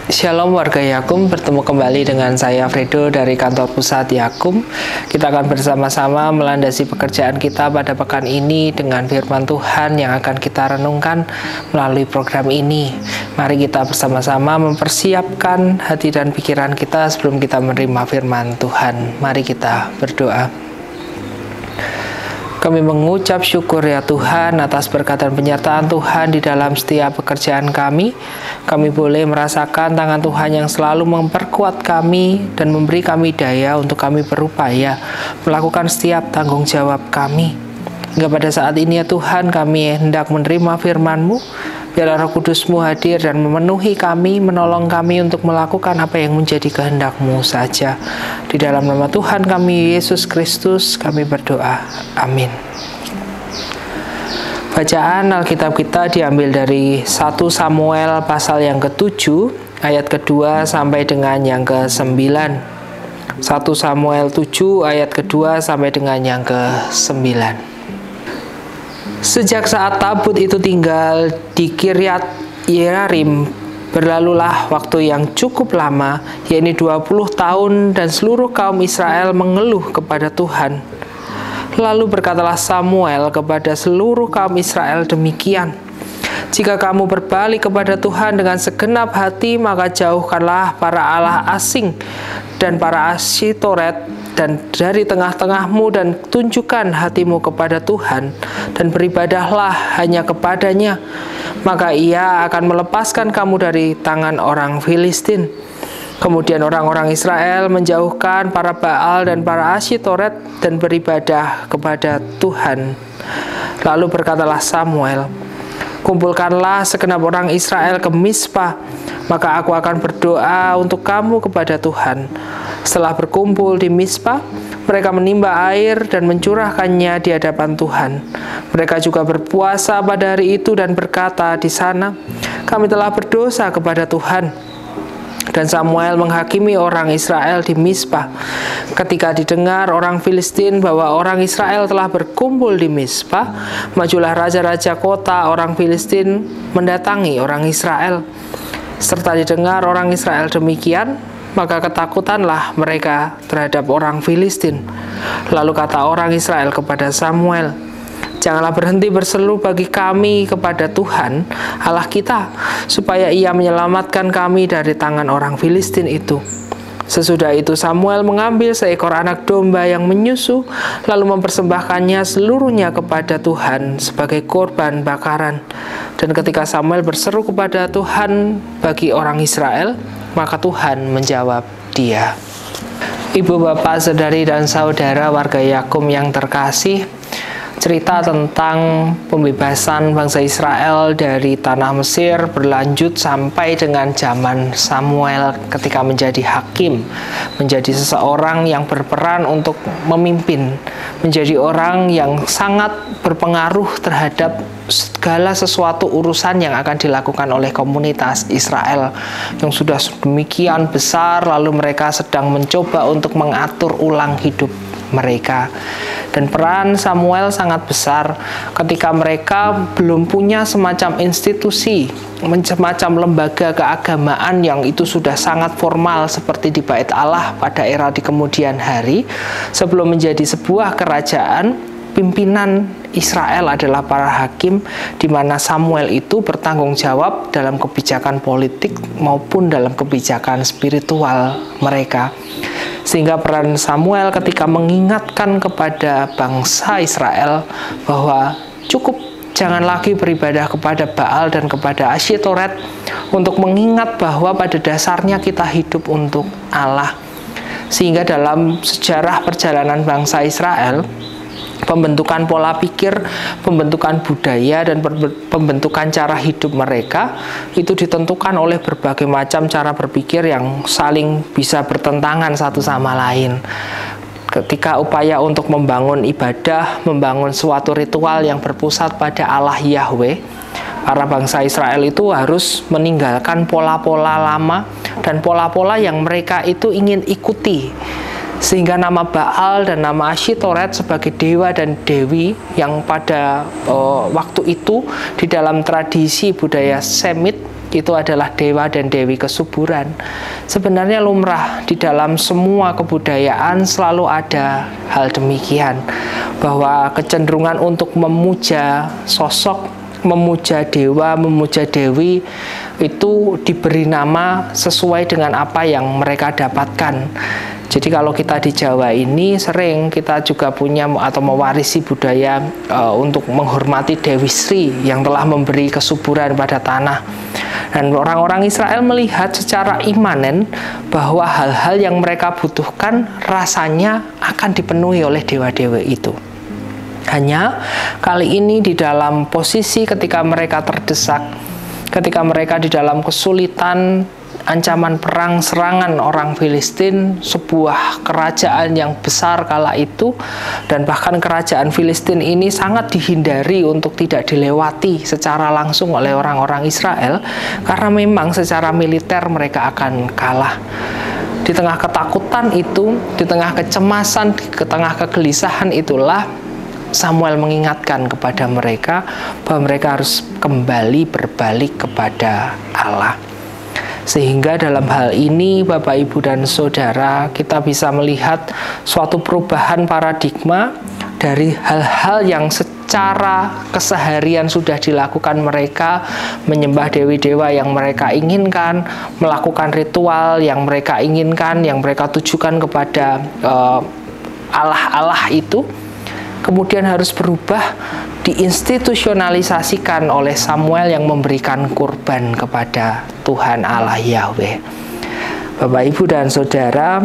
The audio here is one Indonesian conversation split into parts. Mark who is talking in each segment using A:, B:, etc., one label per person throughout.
A: Shalom warga Yakum, bertemu kembali dengan saya Fredo dari kantor pusat Yakum. Kita akan bersama-sama melandasi pekerjaan kita pada pekan ini dengan firman Tuhan yang akan kita renungkan melalui program ini. Mari kita bersama-sama mempersiapkan hati dan pikiran kita sebelum kita menerima firman Tuhan. Mari kita berdoa. Kami mengucap syukur ya Tuhan atas berkat dan penyertaan Tuhan di dalam setiap pekerjaan kami. Kami boleh merasakan tangan Tuhan yang selalu memperkuat kami dan memberi kami daya untuk kami berupaya melakukan setiap tanggung jawab kami. Hingga pada saat ini ya Tuhan, kami hendak menerima firman-Mu. Biarlah Roh Kudus-Mu hadir dan memenuhi kami, menolong kami untuk melakukan apa yang menjadi kehendak-Mu saja. Di dalam nama Tuhan kami, Yesus Kristus, kami berdoa. Amin. Bacaan Alkitab kita diambil dari 1 Samuel pasal yang ke-7, ayat kedua sampai dengan yang ke-9. 1 Samuel 7, ayat kedua sampai dengan yang ke-9. Sejak saat tabut itu tinggal di Kiryat Yearim, berlalulah waktu yang cukup lama, yakni 20 tahun, dan seluruh kaum Israel mengeluh kepada Tuhan. Lalu berkatalah Samuel kepada seluruh kaum Israel demikian, "Jika kamu berbalik kepada Tuhan dengan segenap hati, maka jauhkanlah para allah asing dan para Asytoret dan dari tengah-tengahmu, dan tunjukkan hatimu kepada Tuhan, dan beribadahlah hanya kepadanya. Maka ia akan melepaskan kamu dari tangan orang Filistin." Kemudian orang-orang Israel menjauhkan para Baal dan para Asytoret dan beribadah kepada Tuhan. Lalu berkatalah Samuel, "Kumpulkanlah segenap orang Israel ke Mizpah, maka aku akan berdoa untuk kamu kepada Tuhan." Setelah berkumpul di Mizpah, mereka menimba air dan mencurahkannya di hadapan Tuhan. Mereka juga berpuasa pada hari itu dan berkata di sana, "Kami telah berdosa kepada Tuhan." Dan Samuel menghakimi orang Israel di Mizpah. Ketika didengar orang Filistin bahwa orang Israel telah berkumpul di Mizpah, majulah raja-raja kota orang Filistin mendatangi orang Israel. Serta didengar orang Israel demikian, maka ketakutanlah mereka terhadap orang Filistin. Lalu kata orang Israel kepada Samuel, "Janganlah berhenti berseru bagi kami kepada Tuhan Allah kita, supaya ia menyelamatkan kami dari tangan orang Filistin itu." Sesudah itu Samuel mengambil seekor anak domba yang menyusu, lalu mempersembahkannya seluruhnya kepada Tuhan sebagai korban bakaran. Dan ketika Samuel berseru kepada Tuhan bagi orang Israel, maka Tuhan menjawab dia. Ibu, bapak, saudari, dan saudara warga Yakum yang terkasih, cerita tentang pembebasan bangsa Israel dari tanah Mesir berlanjut sampai dengan zaman Samuel ketika menjadi hakim, menjadi seseorang yang berperan untuk memimpin, menjadi orang yang sangat berpengaruh terhadap segala sesuatu urusan yang akan dilakukan oleh komunitas Israel yang sudah demikian besar, lalu mereka sedang mencoba untuk mengatur ulang hidup mereka. Dan peran Samuel sangat besar ketika mereka belum punya semacam institusi, semacam lembaga keagamaan yang itu sudah sangat formal seperti di Bait Allah pada era di kemudian hari. Sebelum menjadi sebuah kerajaan, pimpinan Israel adalah para hakim, di mana Samuel itu bertanggung jawab dalam kebijakan politik maupun dalam kebijakan spiritual mereka. Sehingga peran Samuel ketika mengingatkan kepada bangsa Israel bahwa cukup jangan lagi beribadah kepada Baal dan kepada Asytoret, untuk mengingat bahwa pada dasarnya kita hidup untuk Allah. Sehingga dalam sejarah perjalanan bangsa Israel, pembentukan pola pikir, pembentukan budaya, dan pembentukan cara hidup mereka itu ditentukan oleh berbagai macam cara berpikir yang saling bisa bertentangan satu sama lain. Ketika upaya untuk membangun ibadah, membangun suatu ritual yang berpusat pada Allah Yahweh, para bangsa Israel itu harus meninggalkan pola-pola lama dan pola-pola yang mereka itu ingin ikuti. Sehingga nama Baal dan nama Asytoret sebagai dewa dan dewi yang pada waktu itu di dalam tradisi budaya Semit itu adalah dewa dan dewi kesuburan. Sebenarnya lumrah di dalam semua kebudayaan selalu ada hal demikian, bahwa kecenderungan untuk memuja sosok, memuja dewa, memuja dewi itu diberi nama sesuai dengan apa yang mereka dapatkan. Jadi kalau kita di Jawa ini sering kita juga punya atau mewarisi budaya untuk menghormati Dewi Sri yang telah memberi kesuburan pada tanah. Dan orang-orang Israel melihat secara imanen bahwa hal-hal yang mereka butuhkan rasanya akan dipenuhi oleh dewa-dewa itu. Hanya kali ini di dalam posisi ketika mereka terdesak, ketika mereka di dalam kesulitan, ancaman perang, serangan orang Filistin, sebuah kerajaan yang besar kala itu, dan bahkan kerajaan Filistin ini sangat dihindari untuk tidak dilewati secara langsung oleh orang-orang Israel, karena memang secara militer mereka akan kalah. Di tengah ketakutan itu, di tengah kecemasan, di tengah kegelisahan itulah Samuel mengingatkan kepada mereka bahwa mereka harus kembali berbalik kepada Allah. Sehingga dalam hal ini Bapak, Ibu, dan Saudara, kita bisa melihat suatu perubahan paradigma dari hal-hal yang secara keseharian sudah dilakukan mereka, menyembah dewi-dewa yang mereka inginkan, melakukan ritual yang mereka inginkan, yang mereka tujukan kepada Allah-Allah itu, kemudian harus berubah, diinstitusionalisasikan oleh Samuel yang memberikan kurban kepada Tuhan Allah Yahweh. Bapak, Ibu, dan Saudara,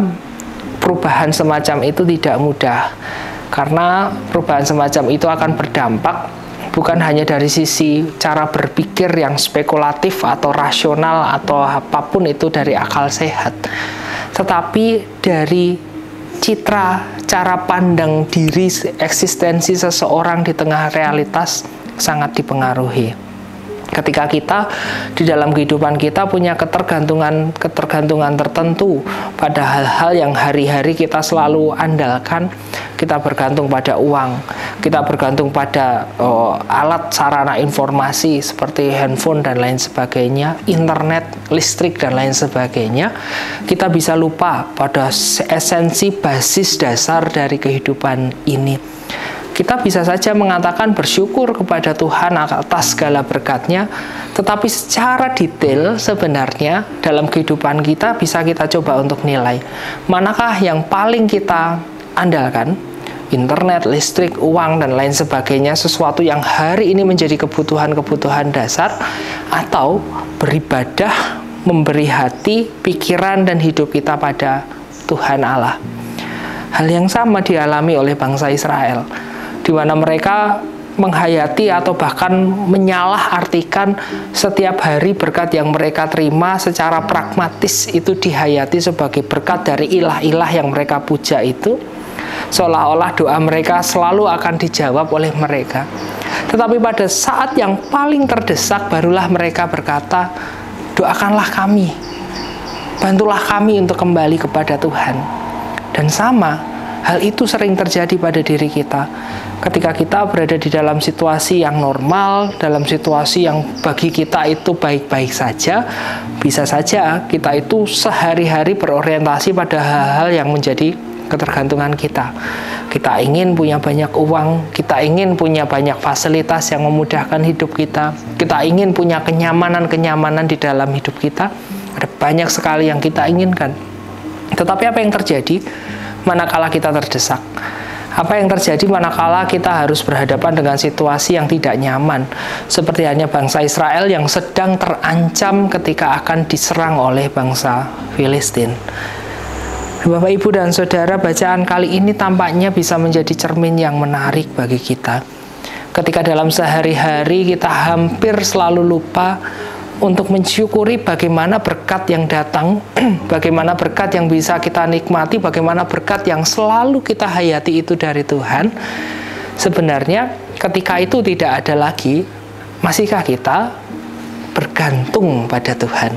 A: perubahan semacam itu tidak mudah, karena perubahan semacam itu akan berdampak bukan hanya dari sisi cara berpikir yang spekulatif atau rasional atau apapun itu dari akal sehat, tetapi dari citra, cara pandang diri, eksistensi seseorang di tengah realitas sangat dipengaruhi. Ketika kita di dalam kehidupan kita punya ketergantungan tertentu pada hal-hal yang hari-hari kita selalu andalkan, kita bergantung pada uang, kita bergantung pada alat sarana informasi seperti handphone dan lain sebagainya, internet, listrik dan lain sebagainya, kita bisa lupa pada esensi basis dasar dari kehidupan ini. Kita bisa saja mengatakan bersyukur kepada Tuhan atas segala berkat-Nya, tetapi secara detail sebenarnya dalam kehidupan kita bisa kita coba untuk nilai manakah yang paling kita andalkan, internet, listrik, uang, dan lain sebagainya, sesuatu yang hari ini menjadi kebutuhan-kebutuhan dasar, atau beribadah, memberi hati, pikiran, dan hidup kita pada Tuhan Allah. Hal yang sama dialami oleh bangsa Israel, di mana mereka menghayati atau bahkan menyalahartikan setiap hari berkat yang mereka terima secara pragmatis itu dihayati sebagai berkat dari ilah-ilah yang mereka puja itu, seolah-olah doa mereka selalu akan dijawab oleh mereka. Tetapi pada saat yang paling terdesak barulah mereka berkata, doakanlah kami, bantulah kami untuk kembali kepada Tuhan. Dan sama, hal itu sering terjadi pada diri kita. Ketika kita berada di dalam situasi yang normal, dalam situasi yang bagi kita itu baik-baik saja, bisa saja kita itu sehari-hari berorientasi pada hal-hal yang menjadi ketergantungan kita. Kita ingin punya banyak uang, kita ingin punya banyak fasilitas yang memudahkan hidup kita, kita ingin punya kenyamanan-kenyamanan di dalam hidup kita. Ada banyak sekali yang kita inginkan. Tetapi apa yang terjadi manakala kita terdesak? Apa yang terjadi manakala kita harus berhadapan dengan situasi yang tidak nyaman, seperti hanya bangsa Israel yang sedang terancam ketika akan diserang oleh bangsa Filistin? Bapak, Ibu, dan Saudara, bacaan kali ini tampaknya bisa menjadi cermin yang menarik bagi kita. Ketika dalam sehari-hari kita hampir selalu lupa untuk mensyukuri bagaimana berkat yang datang, bagaimana berkat yang bisa kita nikmati, bagaimana berkat yang selalu kita hayati itu dari Tuhan. Sebenarnya ketika itu tidak ada lagi, masihkah kita bergantung pada Tuhan?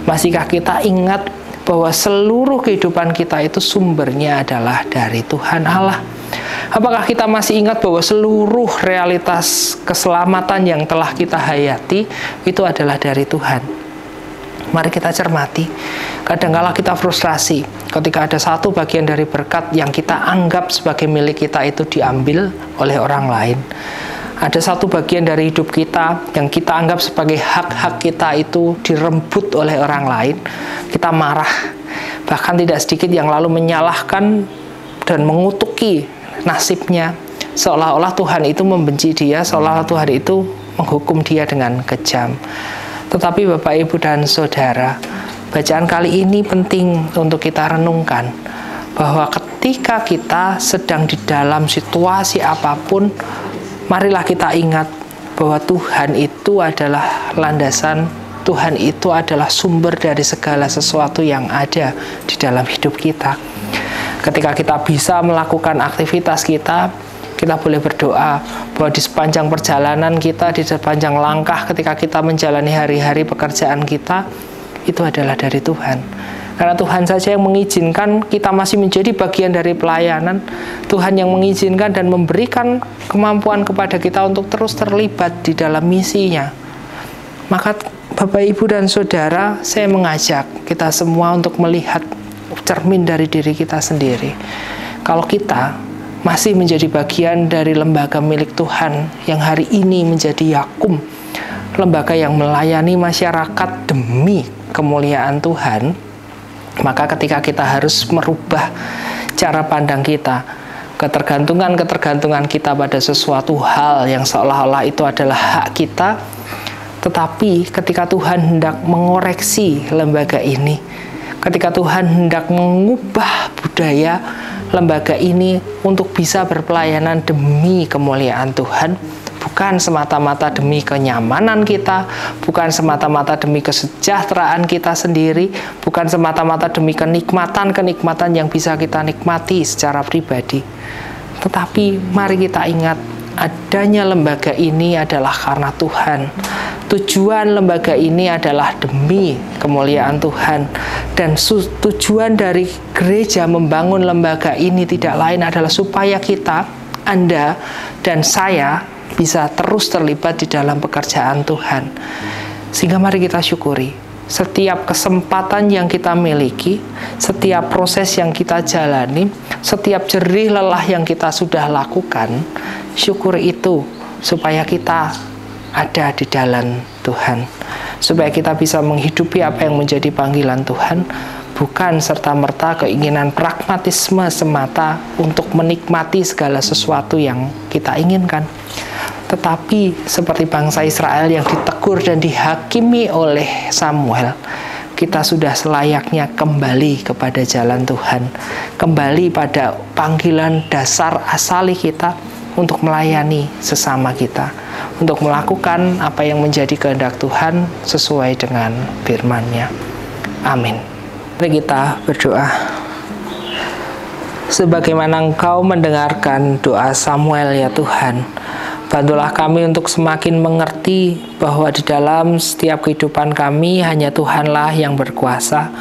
A: Masihkah kita ingat bahwa seluruh kehidupan kita itu sumbernya adalah dari Tuhan Allah? Apakah kita masih ingat bahwa seluruh realitas keselamatan yang telah kita hayati itu adalah dari Tuhan? Mari kita cermati. Kadang-kala kita frustrasi ketika ada satu bagian dari berkat yang kita anggap sebagai milik kita itu diambil oleh orang lain. Ada satu bagian dari hidup kita yang kita anggap sebagai hak-hak kita itu dirembut oleh orang lain. Kita marah, bahkan tidak sedikit yang lalu menyalahkan dan mengutuki nasibnya, seolah-olah Tuhan itu membenci dia, seolah-olah Tuhan itu menghukum dia dengan kejam. Tetapi Bapak, Ibu, dan Saudara, bacaan kali ini penting untuk kita renungkan, bahwa ketika kita sedang di dalam situasi apapun, marilah kita ingat bahwa Tuhan itu adalah landasan, Tuhan itu adalah sumber dari segala sesuatu yang ada di dalam hidup kita. Ketika kita bisa melakukan aktivitas kita boleh berdoa bahwa di sepanjang perjalanan kita, di sepanjang langkah ketika kita menjalani hari-hari pekerjaan kita, itu adalah dari Tuhan. Karena Tuhan saja yang mengizinkan kita masih menjadi bagian dari pelayanan. Tuhan yang mengizinkan dan memberikan kemampuan kepada kita untuk terus terlibat di dalam misinya. Maka Bapak, Ibu, dan Saudara, saya mengajak kita semua untuk melihat cermin dari diri kita sendiri. Kalau kita masih menjadi bagian dari lembaga milik Tuhan yang hari ini menjadi Yakum, lembaga yang melayani masyarakat demi kemuliaan Tuhan, maka ketika kita harus merubah cara pandang kita, ketergantungan kita pada sesuatu hal yang seolah-olah itu adalah hak kita, tetapi ketika Tuhan hendak mengoreksi lembaga ini, ketika Tuhan hendak mengubah budaya lembaga ini untuk bisa berpelayanan demi kemuliaan Tuhan, bukan semata-mata demi kenyamanan kita, bukan semata-mata demi kesejahteraan kita sendiri, bukan semata-mata demi kenikmatan yang bisa kita nikmati secara pribadi. Tetapi mari kita ingat, adanya lembaga ini adalah karena Tuhan. Tujuan lembaga ini adalah demi kemuliaan Tuhan. Dan tujuan dari gereja membangun lembaga ini tidak lain adalah supaya kita, Anda, dan saya bisa terus terlibat di dalam pekerjaan Tuhan. Sehingga mari kita syukuri setiap kesempatan yang kita miliki, setiap proses yang kita jalani, setiap jerih lelah yang kita sudah lakukan. Syukuri itu supaya kita ada di jalan Tuhan, supaya kita bisa menghidupi apa yang menjadi panggilan Tuhan, bukan serta-merta keinginan pragmatisme semata untuk menikmati segala sesuatu yang kita inginkan, tetapi seperti bangsa Israel yang ditegur dan dihakimi oleh Samuel, kita sudah selayaknya kembali kepada jalan Tuhan, kembali pada panggilan dasar asali kita untuk melayani sesama kita, untuk melakukan apa yang menjadi kehendak Tuhan sesuai dengan firman-Nya. Amin. Mari kita berdoa. Sebagaimana Engkau mendengarkan doa Samuel, ya Tuhan, bantulah kami untuk semakin mengerti bahwa di dalam setiap kehidupan kami hanya Tuhanlah yang berkuasa,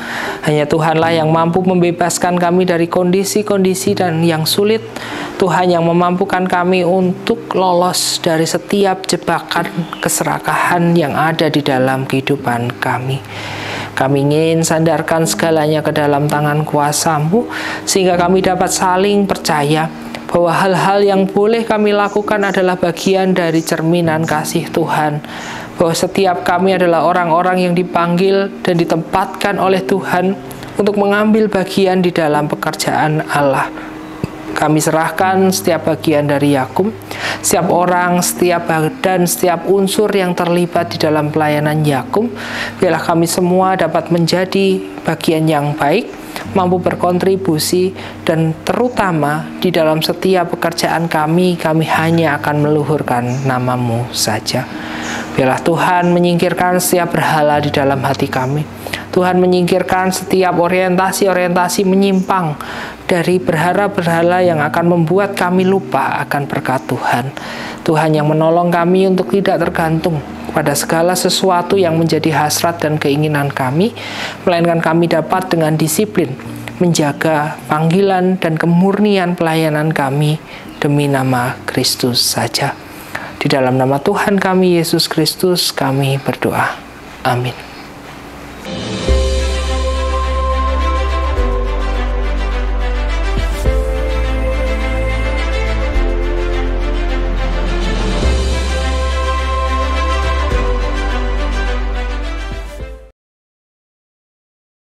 A: hanya Tuhanlah yang mampu membebaskan kami dari kondisi-kondisi dan yang sulit. Tuhan yang memampukan kami untuk lolos dari setiap jebakan keserakahan yang ada di dalam kehidupan kami. Kami ingin sandarkan segalanya ke dalam tangan kuasa-Mu, sehingga kami dapat saling percaya bahwa hal-hal yang boleh kami lakukan adalah bagian dari cerminan kasih Tuhan, bahwa setiap kami adalah orang-orang yang dipanggil dan ditempatkan oleh Tuhan untuk mengambil bagian di dalam pekerjaan Allah. Kami serahkan setiap bagian dari Yakum, setiap orang, setiap badan, setiap unsur yang terlibat di dalam pelayanan Yakum. Biarlah kami semua dapat menjadi bagian yang baik, mampu berkontribusi, dan terutama di dalam setiap pekerjaan kami hanya akan meluhurkan nama-Mu saja. Biarlah Tuhan menyingkirkan setiap berhala di dalam hati kami. Tuhan menyingkirkan setiap orientasi-orientasi menyimpang dari berhala-berhala yang akan membuat kami lupa akan berkat Tuhan. Tuhan yang menolong kami untuk tidak tergantung pada segala sesuatu yang menjadi hasrat dan keinginan kami, melainkan kami dapat dengan disiplin menjaga panggilan dan kemurnian pelayanan kami demi nama Kristus saja. Di dalam nama Tuhan kami, Yesus Kristus, kami berdoa. Amin.